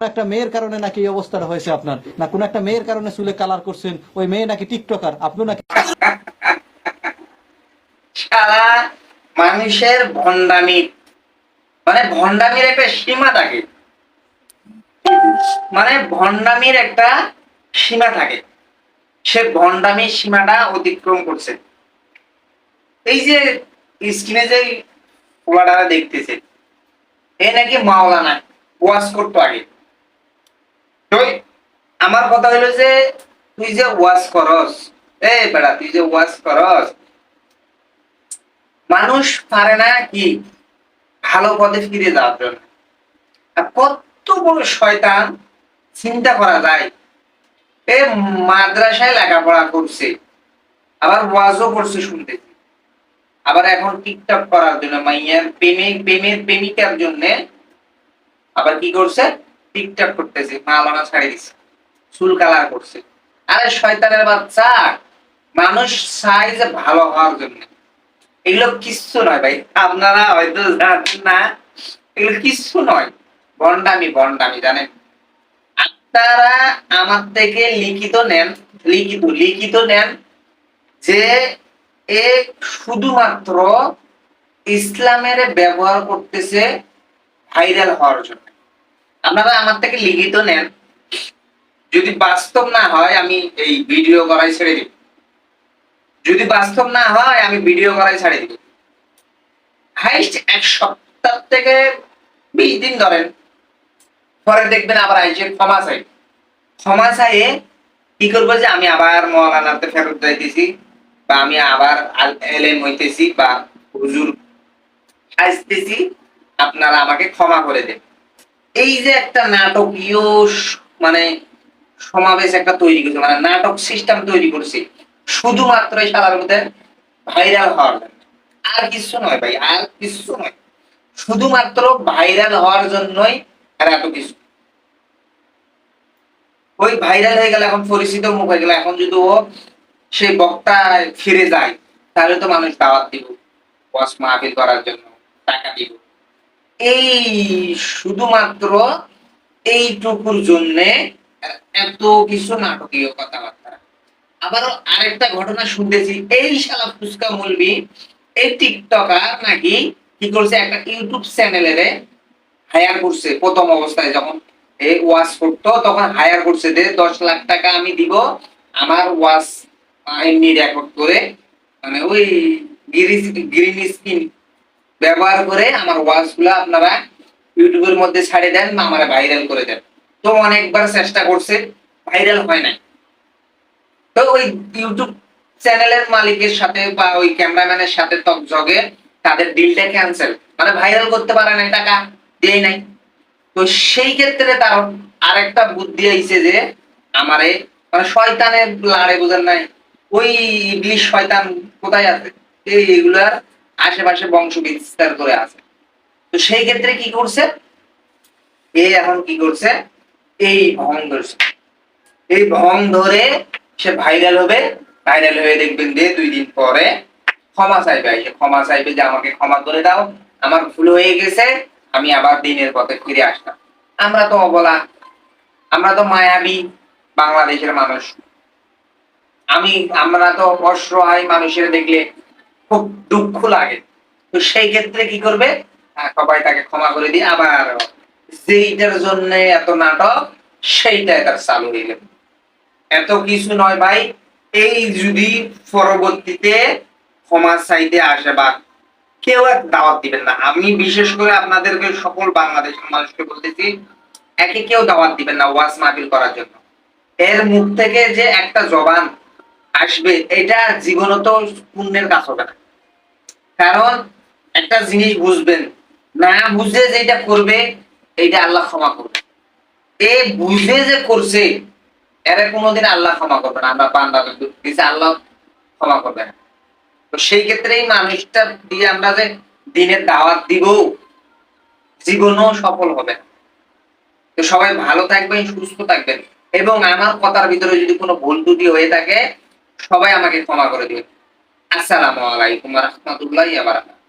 একটা মেয়ের কারণে নাকি এই অবস্থাটা হয়েছে আপনার, না কোন একটা মেয়ের কারণে চুলে কালার করছেন, ওই মেয়ে নাকি টিকটকার, আপনিও নাকি। সারা মানুষের ভণ্ডামি, মানে ভণ্ডামির একটা সীমা থাকে, মানে ভণ্ডামির একটা সীমা থাকে, সে ভণ্ডামির সীমাটা অতিক্রম করছে। এই যে স্ক্রিনে যে পোলাটারা দেখতেছে, এ নাকি মাওলানা ওয়াজ করতো আগে। তো আমার কথা হলো যে তুই যে ওয়াজ করস, বেড়া তুই যে ওয়াজ করস, মানুষ পারে না কি ভালো পথে ফিরে যাওয়ার জন্য। আর কত বড় শয়তান চিন্তা করা যায়, এ মাদ্রাসায় লেখাপড়া করছে, আবার ওয়াজও করছে শুনতেছি, আবার এখন টিকটক করার জন্য মাইয়ার প্রেমের প্রেমিকার জন্য আবার কি করছে, টিকটক করতেছে, মালানা ছাড়ি দিচ্ছে, চুল কালার করছে। আরে শয়তানের বাচ্চা, মানুষ চাই যে ভালো হওয়ার জন্য, এগুলো কিচ্ছু নয় ভাই, আপনারা হয়তো জানেন না, এগুলো কিচ্ছু নয়, ভণ্ডামি ভণ্ডামি জানেন। আপনারা আমার থেকে লিখিত নেন যে এ শুধুমাত্র ইসলামের ব্যবহার করতেছে ভাইরাল হওয়ার জন্য। আপনারা আমার থেকে লিখিত নেন, যদি বাস্তব না হয় আমি এই ভিডিও করাই ছেড়ে দিব, যদি বাস্তব না হয় আমি ভিডিও করাই ছেড়ে দিব। হাইস্ট এক সপ্তাহ থেকে 20 দিন ধরেন, পরে দেখবেন আবার আইসে ক্ষমা চাইয়ে কি করবো যে আমি আবার মৌলানাতে ফেরত যাইতেছি, বা আমি আবার এলেম হইতেছি, বা হুজুর আসতেছি, আপনারা আমাকে ক্ষমা করে দেন। এই যে একটা নাটকীয় মানে সমাবেশ একটা তৈরি করছে, মানে নাটক সিস্টেম তৈরি করছে শুধুমাত্র এই শালার মধ্যে ভাইরাল হওয়ার জন্য, আর কিছু নয় ভাই, আর কিছু নয়, শুধুমাত্র ভাইরাল হওয়ার জন্যই। আর এত কিছু, ওই ভাইরাল হয়ে গেল, এখন পরিচিত মুখ হয়ে গেল, এখন যদি ও সেই বক্তা ফিরে যায়, তাহলে তো মানুষ দাওয়াত দিব, ওয়াজ মাহফিল করার জন্য টাকা দিব। এই শুধুমাত্র এইটুকুর জন্যে এত কিছু নাটকীয় কথাবার্তা। আবারও আরেকটা ঘটনা শুনতেছি, এই শালা ফুচকা মৌলবি, এই টিকটকার নাকি কি করছে, একটা ইউটিউব চ্যানেলের হায়ার করছে। প্রথম অবস্থায় যখন এই ওয়াজ করতো তখন হায়ার করছে যে 10 লাখ টাকা আমি দিব আমার ওয়াজ এমনি রেকর্ড করে, মানে ওই গ্রিন স্ক্রিন ব্যবহার করে আমার ওয়াজ গুলা আপনারা ইউটিউবের মধ্যে ছাড়ে দেন, আমার ভাইরাল করে দেন। তো অনেকবার চেষ্টা করছে, ভাইরাল হয় নাই। তো ওই ইউটিউব চ্যানেলের মালিকের সাথে বা ওই ক্যামেরাম্যানের সাথে তকজগে তাদের ডিলটা ক্যান্সেল, মানে ভাইরাল করতে পারে নাই, টাকা দেয় নাই। তো সেই ক্ষেত্রে তার আরেকটা বুদ্ধি আইছে যে আমারে, মানে শয়তানের লাড়ে বোঝেন নাই, ওই ইবলিশ শয়তান কোথায় আছে, এইগুলার আশেপাশে বংশ বিস্তার করে আছে। তো সেই ক্ষেত্রে কি করছে, এখন কি করছে, এই ভং ধরছে, এই ভং ধরে সে ভাইরাল হবে। ভাইরাল হয়ে দেখবেন যে 2 দিন পরে ক্ষমা চাইবে, ক্ষমা চাইবে যে আমাকে ক্ষমা করে দাও, আমার ভুল হয়ে গেছে, আমি আবার দিনের পথে ফিরে আসলাম। আমরা তো অবলা, আমরা তো মায়াবী বাংলাদেশের মানুষ, আমরা তো অসহায় মানুষের দেখলে খুব দুঃখ লাগে। তো সেই ক্ষেত্রে কি করবে, সবাই তাকে ক্ষমা করে দিয়ে আবার যেইটার জন্য এত নাটক সেইটাই তার চালু হয়ে গেল। এত কিছু নয় ভাই, এই যদি পরবর্তীতে ক্ষমা চাইতে আসে বা কেউ এক দাওয়াত দিবেন না, আমি বিশেষ করে আপনাদেরকে সকল বাংলাদেশের মানুষকে বলতেছি, একে কেউ দাওয়াত দিবেন না ওয়াজ মাহফিল করার জন্য। এর মুখ থেকে যে একটা জবান আসবে, এটা জীবনত পুণ্যের কাজ হবে না। কারণ একটা জিনিস বুঝবেন, না বুঝে যেটা করবে এইটা আল্লাহ ক্ষমা করবে, এ বুঝে যে করছে এরা কোনোদিন আল্লাহ ক্ষমা করবে না, আমরা বান্দাদের দিছে আল্লাহ ক্ষমা করবে না। তো সেই ক্ষেত্রে এই মানুষটা দিয়ে আমরা যে দিনের দাওয়াত দিব, জীবনও সফল হবে না। তো সবাই ভালো থাকবেন, সুস্থ থাকবেন, এবং আমার কথার ভিতরে যদি কোনো ভুল ত্রুটি হয়ে থাকে সবাই আমাকে ক্ষমা করে দিবেন। আসসালামু আলাইকুম ওয়া রাহমাতুল্লাহি ওয়া বারাকাতুহু।